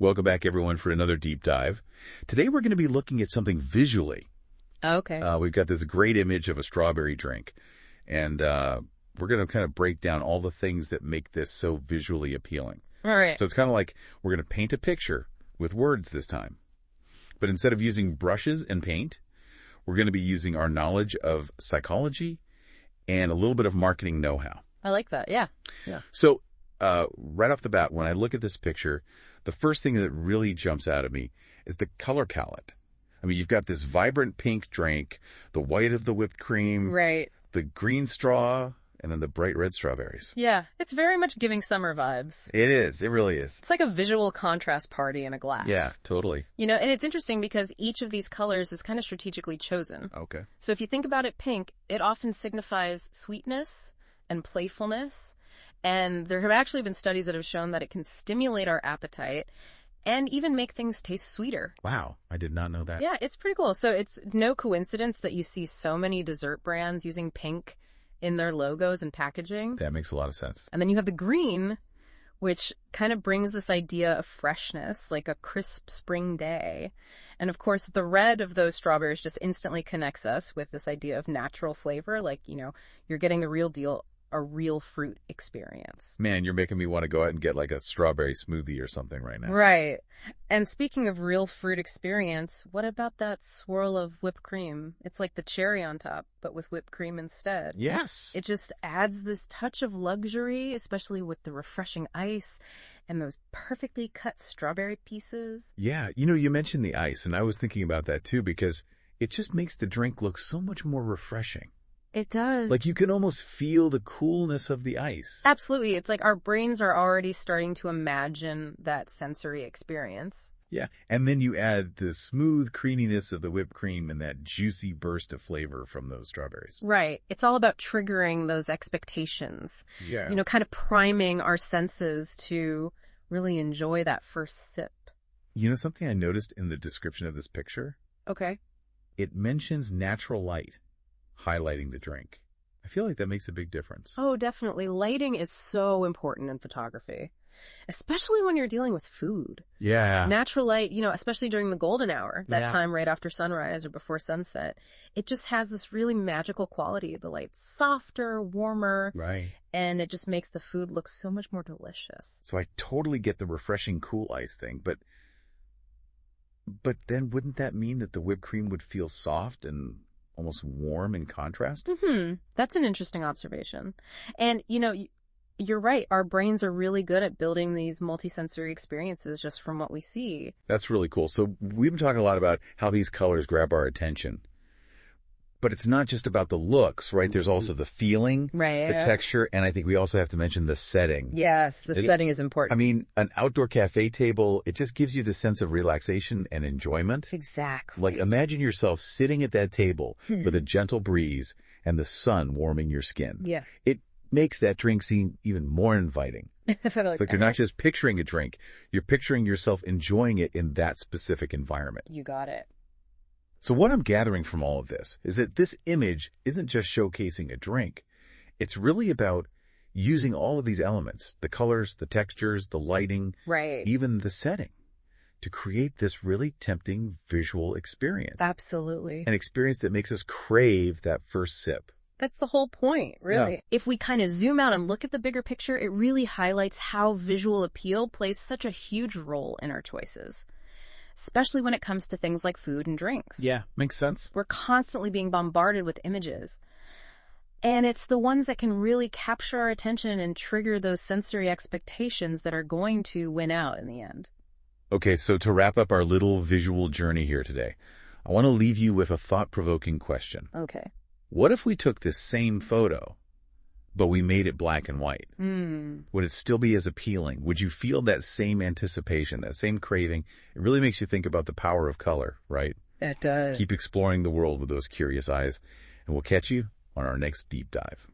Welcome back, everyone, for another deep dive. Today, we're going to be looking at something visually. Okay. We've got this great image of a strawberry drink, and we're going to kind of break down all the things that make this so visually appealing. All right. So it's kind of like we're going to paint a picture with words this time. But instead of using brushes and paint, we're going to be using our knowledge of psychology and a little bit of marketing know-how. I like that. Yeah. So right off the bat, when I look at this picture, the first thing that really jumps out at me is the color palette. I mean, you've got this vibrant pink drink, the white of the whipped cream, Right. the green straw, and then the bright red strawberries. Yeah. It's very much giving summer vibes. It is. It really is. It's like a visual contrast party in a glass. Yeah, totally. You know, and it's interesting because each of these colors is kind of strategically chosen. Okay. So if you think about it, pink, it often signifies sweetness and playfulness. And there have actually been studies that have shown that it can stimulate our appetite and even make things taste sweeter. Wow. I did not know that. Yeah, it's pretty cool. So it's no coincidence that you see so many dessert brands using pink in their logos and packaging. That makes a lot of sense. And then you have the green, which kind of brings this idea of freshness, like a crisp spring day. And of course, the red of those strawberries just instantly connects us with this idea of natural flavor. Like, you know, you're getting the real deal, a real fruit experience. Man, you're making me want to go out and get like a strawberry smoothie or something right now. Right. And speaking of real fruit experience, what about that swirl of whipped cream? It's like the cherry on top, but with whipped cream instead. Yes. It just adds this touch of luxury, especially with the refreshing ice and those perfectly cut strawberry pieces. Yeah. You know, you mentioned the ice, and I was thinking about that too because it just makes the drink look so much more refreshing. It does. Like you can almost feel the coolness of the ice. Absolutely. It's like our brains are already starting to imagine that sensory experience. Yeah. And then you add the smooth creaminess of the whipped cream and that juicy burst of flavor from those strawberries. Right. It's all about triggering those expectations. Yeah. You know, kind of priming our senses to really enjoy that first sip. You know something I noticed in the description of this picture? Okay. It mentions natural light highlighting the drink. I feel like that makes a big difference. Oh, definitely. Lighting is so important in photography, especially when you're dealing with food. Yeah. Natural light, you know, especially during the golden hour, that Yeah. time right after sunrise or before sunset, it just has this really magical quality. The light's softer, warmer, Right. and it just makes the food look so much more delicious. So I totally get the refreshing cool ice thing, but then wouldn't that mean that the whipped cream would feel soft and almost warm in contrast? That's an interesting observation. And, you know, you're right. Our brains are really good at building these multisensory experiences just from what we see. That's really cool. So we've been talking a lot about how these colors grab our attention. But it's not just about the looks, right? There's also the feeling, Right. the texture, and I think we also have to mention the setting. Yes, the setting is I important. mean, an outdoor cafe table, it just gives you the sense of relaxation and enjoyment. Exactly. Like imagine yourself sitting at that table with a gentle breeze and the sun warming your skin. Yeah. It makes that drink seem even more inviting. It's like you're not just picturing a drink, you're picturing yourself enjoying it in that specific environment. You got it. So what I'm gathering from all of this is that this image isn't just showcasing a drink. It's really about using all of these elements, the colors, the textures, the lighting, Right. even the setting, to create this really tempting visual experience. Absolutely. An experience that makes us crave that first sip. That's the whole point, really. Yeah. If we kind of zoom out and look at the bigger picture, it really highlights how visual appeal plays such a huge role in our choices, especially when it comes to things like food and drinks. Yeah, makes sense. We're constantly being bombarded with images. And it's the ones that can really capture our attention and trigger those sensory expectations that are going to win out in the end. Okay, so to wrap up our little visual journey here today, I want to leave you with a thought-provoking question. Okay. What if we took this same photo, but we made it black and white? Would it still be as appealing? Would you feel that same anticipation, that same craving? It really makes you think about the power of color, right? It does. Keep exploring the world with those curious eyes, and we'll catch you on our next deep dive.